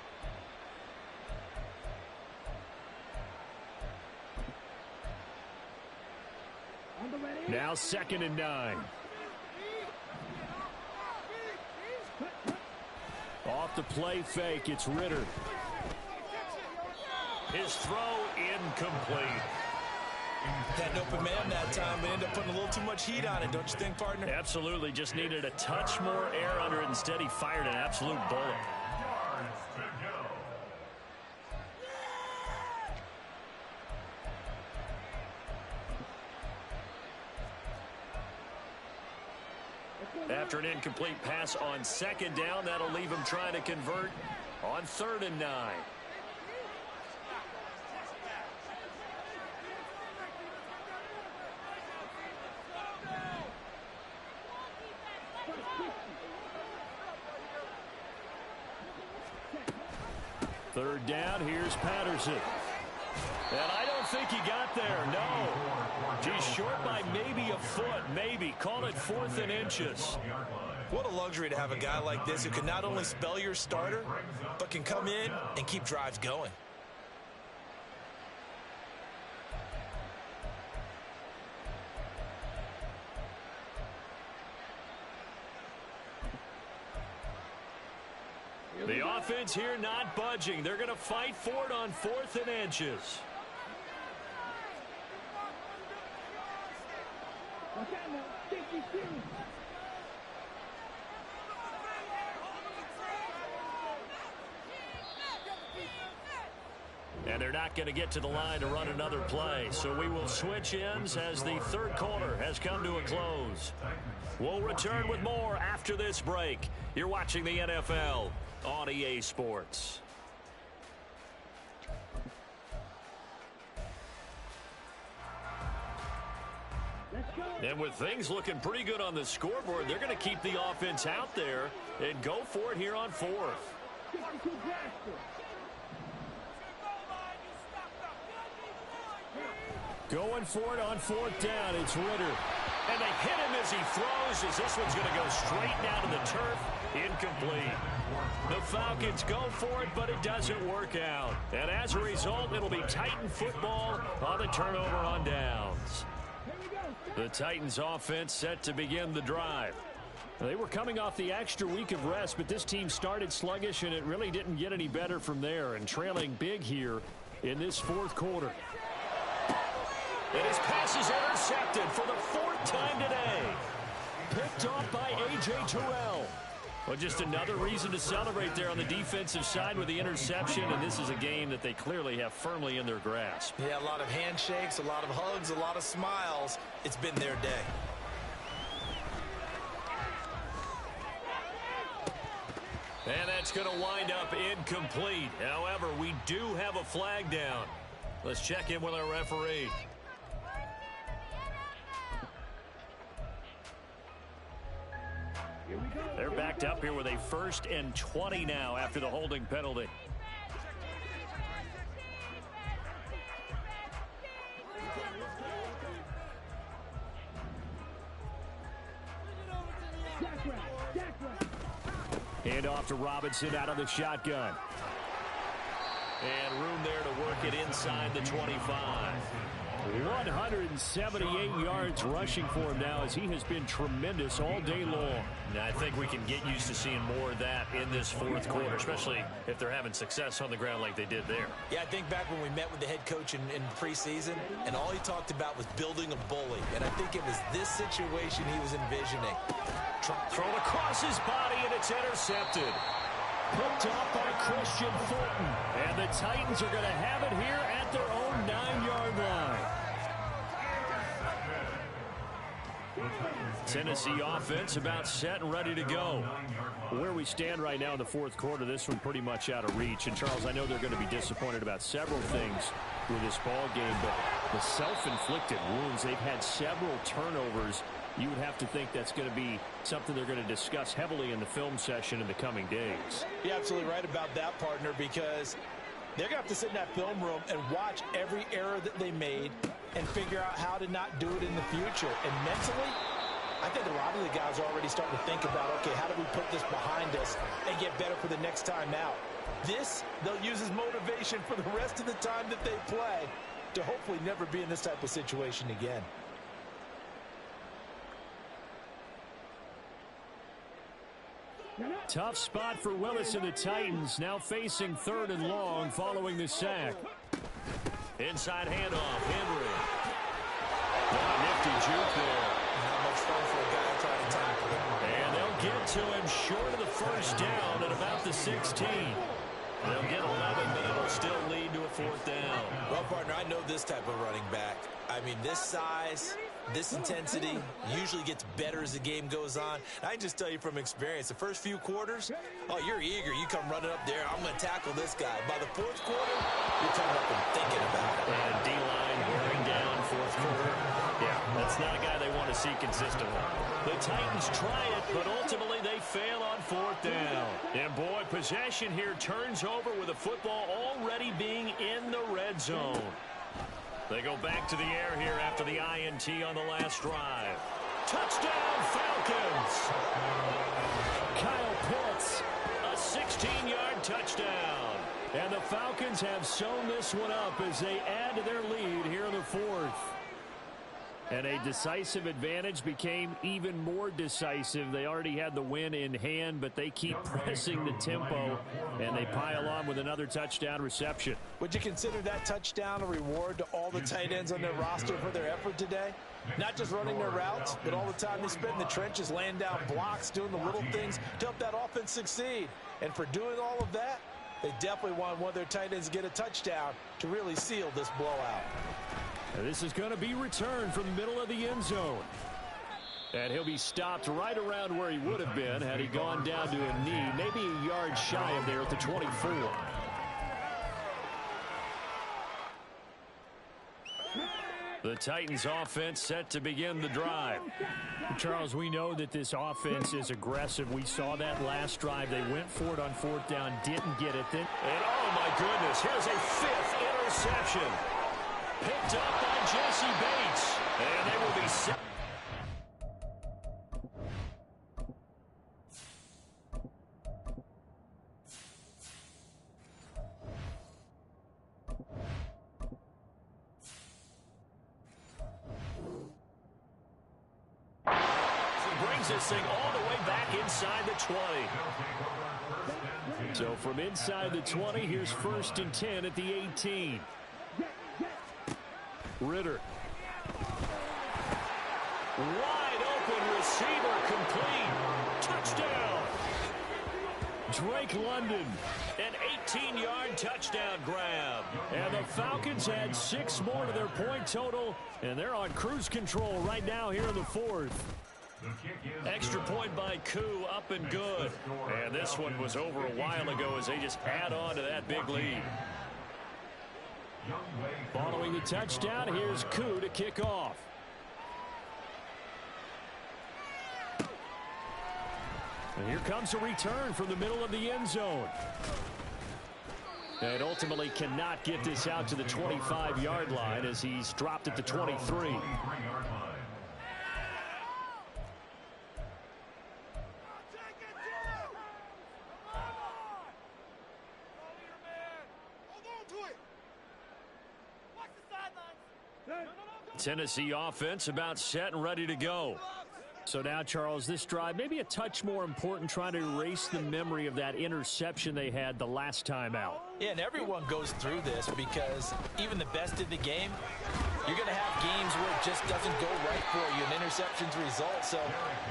Now 2nd and 9. Off the play fake, it's Ritter. His throw incomplete. Had an open man that time, but ended up putting a little too much heat on it, don't you think, partner? Absolutely, just needed a touch more air under it. Instead, he fired an absolute bullet. After an incomplete pass on 2nd down, that'll leave him trying to convert on 3rd and 9. Third down, here's Patterson. And I don't think he got there, no. He's short by maybe a foot, maybe. Call it 4th and inches. What a luxury to have a guy like this who can not only spell your starter, but can come in and keep drives going. The offense here not budging. They're going to fight for it on 4th and inches. And they're not going to get to the line to run another play. So we will switch ends as the 3rd quarter has come to a close. We'll return with more after this break. You're watching the NFL on EA Sports. And with things looking pretty good on the scoreboard, they're going to keep the offense out there and go for it here on 4th. Going for it on 4th down, it's Ritter. And they hit him as he throws, as this one's going to go straight down to the turf. Incomplete. The Falcons go for it, but it doesn't work out. And as a result, it'll be Titan football on the turnover on downs. The Titans offense set to begin the drive. They were coming off the extra week of rest, but this team started sluggish, and it really didn't get any better from there, and trailing big here in this 4th quarter. And his pass is intercepted for the 4th time today. Picked off by A.J. Terrell. Well, just another reason to celebrate there on the defensive side with the interception, and this is a game that they clearly have firmly in their grasp. Yeah, a lot of handshakes, a lot of hugs, a lot of smiles. It's been their day. And That's going to wind up incomplete. However, we do have a flag down. Let's check in with our referee. They're backed up here with a 1st and 20 now after the holding penalty. Hand off to Robinson out of the shotgun. And room there to work it inside the 25. 178 yards rushing for him now as he has been tremendous all day long. And I think we can get used to seeing more of that in this 4th quarter, especially if they're having success on the ground like they did there. Yeah, I think back when we met with the head coach in preseason, and all he talked about was building a bully. And I think it was this situation he was envisioning. Thrown across his body, and it's intercepted. Picked off by Christian Fulton. And the Titans are going to have it here at their own 9-yard line. Tennessee offense about set and ready to go. Where we stand right now in the 4th quarter, this one pretty much out of reach. And, Charles, I know they're going to be disappointed about several things with this ball game, but the self-inflicted wounds, they've had several turnovers. You would have to think that's going to be something they're going to discuss heavily in the film session in the coming days. You're absolutely right about that, partner, because they're going to have to sit in that film room and watch every error that they made and figure out how to not do it in the future. And mentally, I think a lot of the guys are already starting to think about, okay, how do we put this behind us and get better for the next time out? This, they'll use as motivation for the rest of the time that they play to hopefully never be in this type of situation again. Tough spot for Willis and the Titans, now facing 3rd and long following the sack. Inside handoff, Henry. Nifty juke there. Not much fun for a guy trying to tackle him. And they'll get to him short of the 1st down at about the 16. They'll get 11, but it'll still lead to a 4th down. Well, partner, I know this type of running back. I mean, this size, this intensity usually gets better as the game goes on. And I can just tell you from experience, the first few quarters, oh, you're eager. You come running up there, I'm going to tackle this guy. By the 4th quarter, you're coming up and thinking about it. And D-line wearing down 4th quarter. Yeah, that's not a guy they want to see consistently. The Titans try it, but ultimately they fail on 4th down. And boy, possession here turns over with the football already being in the red zone. They go back to the air here after the INT on the last drive. Touchdown, Falcons! Kyle Pitts, a 16-yard touchdown. And the Falcons have sewn this one up as they add to their lead here in the 4th. And a decisive advantage became even more decisive. They already had the win in hand, but they keep pressing the tempo, and they pile on with another touchdown reception. Would you consider that touchdown a reward to all the tight ends on their roster for their effort today? Not just running their routes, but all the time they spent in the trenches, laying down blocks, doing the little things to help that offense succeed. And for doing all of that, they definitely want one of their tight ends to get a touchdown to really seal this blowout. And this is going to be returned from the middle of the end zone. And he'll be stopped right around where he would have been had he gone down to a knee, maybe a yard shy of there at the 24. The Titans offense set to begin the drive. Charles, we know that this offense is aggressive. We saw that last drive. They went for it on 4th down, didn't get it. And oh my goodness, here's a 5th interception. Picked up by Jesse Bates. And they will be set. Brings this thing all the way back inside the 20. So from inside the 20, here's 1st and 10 at the 18. Ritter. Wide open receiver complete. Touchdown. Drake London. An 18-yard touchdown grab. And the Falcons had 6 more to their point total. And they're on cruise control right now here in the 4th. Extra point by Koo, up and good. And this one was over a while ago as they just add on to that big lead. Following the touchdown, here's Koo to kick off. And here comes a return from the middle of the end zone. And ultimately cannot get this out to the 25-yard line as he's dropped at the 23. Tennessee offense about set and ready to go. So now, Charles, this drive maybe a touch more important, trying to erase the memory of that interception they had the last time out. Yeah, and everyone goes through this because even the best in the game, you're going to have games where it just doesn't go right for you, and interceptions result. So,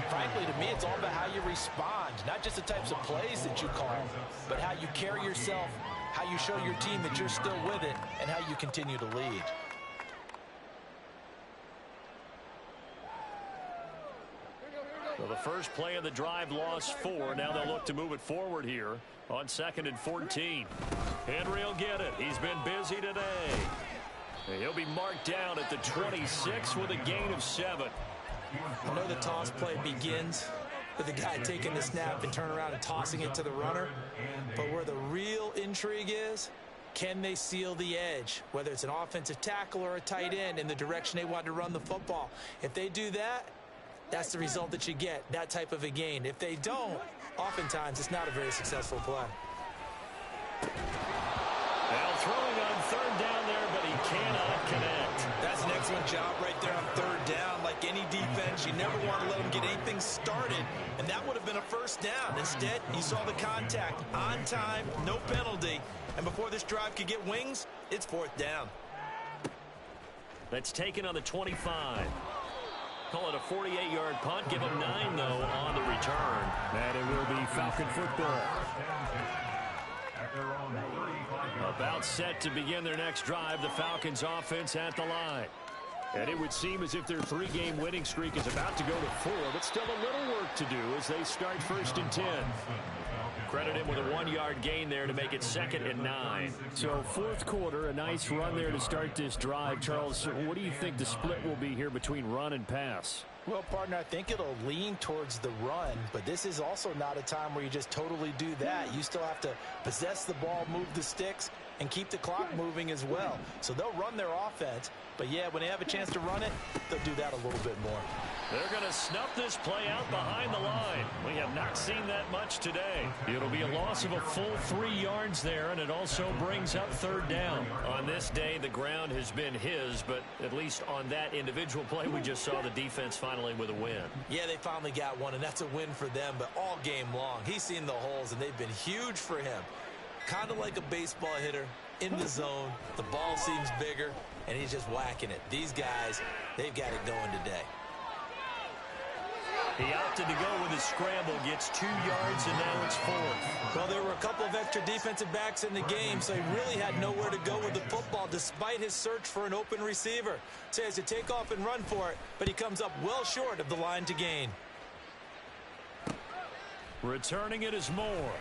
frankly, to me, it's all about how you respond, not just the types of plays that you call, but how you carry yourself, how you show your team that you're still with it, and how you continue to lead. Well, the first play of the drive lost 4. Now they'll look to move it forward here on 2nd and 14. Henry will get it. He's been busy today. And he'll be marked down at the 26 with a gain of 7. I know the toss play begins with the guy taking the snap and turn around and tossing it to the runner. But where the real intrigue is, can they seal the edge, whether it's an offensive tackle or a tight end, in the direction they want to run the football? If they do that, that's the result that you get, that type of a gain. If they don't, oftentimes it's not a very successful play. Now throwing on 3rd down there, but he cannot connect. That's an excellent job right there on 3rd down. Like any defense, you never want to let them get anything started, and that would have been a 1st down. Instead, you saw the contact on time, no penalty, and before this drive could get wings, it's 4th down. That's taken on the 25. Call it a 48-yard punt. Give him 9, though, on the return. And it will be Falcon football. About set to begin their next drive. The Falcons offense at the line. And it would seem as if their 3-game winning streak is about to go to 4, but still a little work to do as they start 1st and 10. Credit him with a 1-yard gain there to make it 2nd and 9. So 4th quarter, a nice run there to start this drive. Charles, what do you think the split will be here between run and pass? Well, partner, I think it'll lean towards the run, but this is also not a time where you just totally do that. You still have to possess the ball, move the sticks, and keep the clock moving as well. So they'll run their offense, but yeah, when they have a chance to run it, they'll do that a little bit more. They're going to snuff this play out behind the line. We have not seen that much today. It'll be a loss of a full 3 yards there, and it also brings up 3rd down. On this day, the ground has been his, but at least on that individual play, we just saw the defense finally with a win. Yeah, they finally got one, and that's a win for them, but all game long, he's seen the holes, and they've been huge for him. Kind of like a baseball hitter in the zone. The ball seems bigger, and he's just whacking it. These guys, they've got it going today. He opted to go with his scramble, gets 2 yards, and now it's 4th. Well, there were a couple of extra defensive backs in the game, so he really had nowhere to go with the football despite his search for an open receiver. So he has to take off and run for it, but he comes up well short of the line to gain. Returning it is Moore.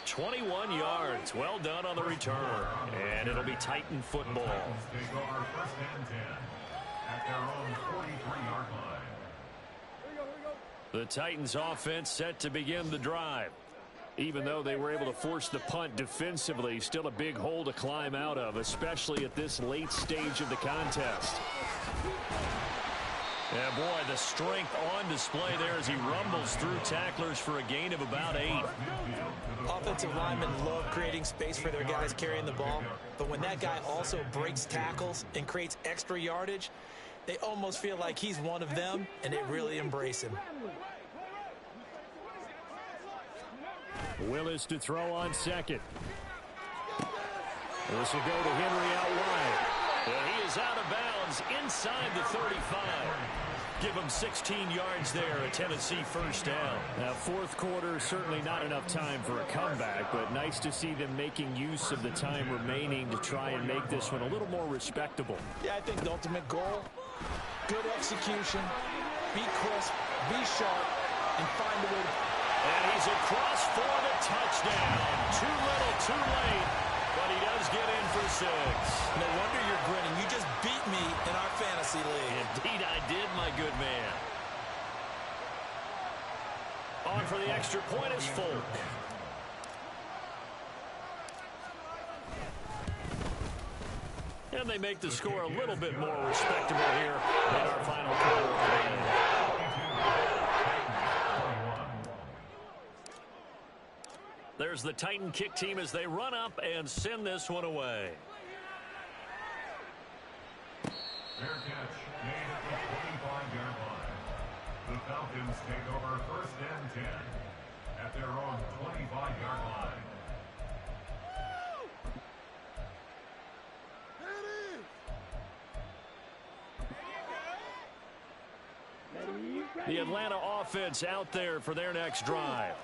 "21 yards. Well done on the return. And it'll be Titan football. The Titans offense set to begin the drive. Even though they were able to force the punt defensively, still a big hole to climb out of, especially at this late stage of the contest. Yeah, boy, the strength on display there as he rumbles through tacklers for a gain of about 8. Offensive linemen love creating space for their guys carrying the ball, but when that guy also breaks tackles and creates extra yardage, they almost feel like he's one of them, and they really embrace him. Willis to throw on 2nd. This will go to Henry out wide. And he is out of bounds inside the 35. Give them 16 yards there, a Tennessee first down. Now, fourth quarter, certainly not enough time for a comeback, but nice to see them making use of the time remaining to try and make this one a little more respectable. Yeah, I think the ultimate goal, good execution, be crisp, be sharp, and find a way to... And he's across for the touchdown. Too little, too late, but he does get in for 6. No wonder you're grinning. You just beat me in our fantasy league. Indeed I did, my good man. On for the extra point is Folk. And they make the score a little bit more respectable here in our final quarter of the game. There's the Titan kick team as they run up and send this one away. Fair catch made at the 25-yard line. The Falcons take over 1st and 10 at their own 25-yard line. The Atlanta offense out there for their next drive.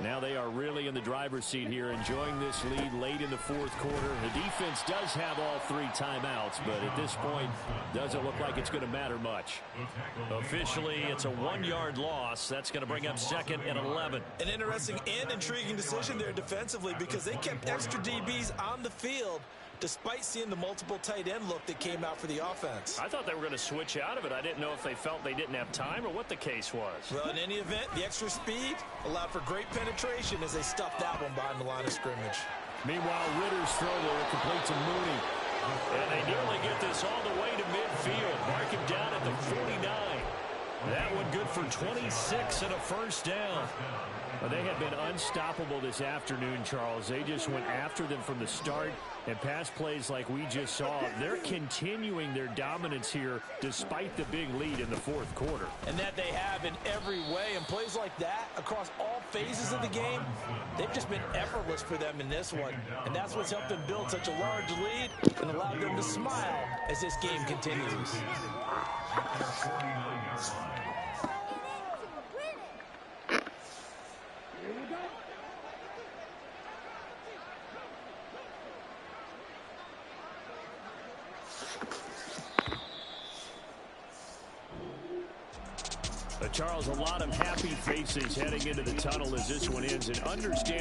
Now they are really in the driver's seat here, enjoying this lead late in the fourth quarter. The defense does have all 3 timeouts, but at this point, doesn't look like it's going to matter much. Officially, it's a 1-yard loss. That's going to bring up 2nd and 11. An interesting and intriguing decision there defensively because they kept extra DBs on the field despite seeing the multiple tight end look that came out for the offense. I thought they were going to switch out of it. I didn't know if they felt they didn't have time or what the case was. Well, in any event, the extra speed allowed for great penetration as they stuffed that one behind the line of scrimmage. Meanwhile, Ritter's throw there complete to Mooney. And they nearly get this all the way to midfield. Mark him down at the 49. That one good for 26 and a first down. Well, they have been unstoppable this afternoon, Charles. They just went after them from the start, and pass plays like we just saw. They're continuing their dominance here despite the big lead in the fourth quarter. And that they have in every way. And plays like that across all phases of the game, they've just been effortless for them in this one. And that's what's helped them build such a large lead and allowed them to smile as this game continues. At their 49-yard line. Charles, a lot of happy faces heading into the tunnel as this one ends, and understand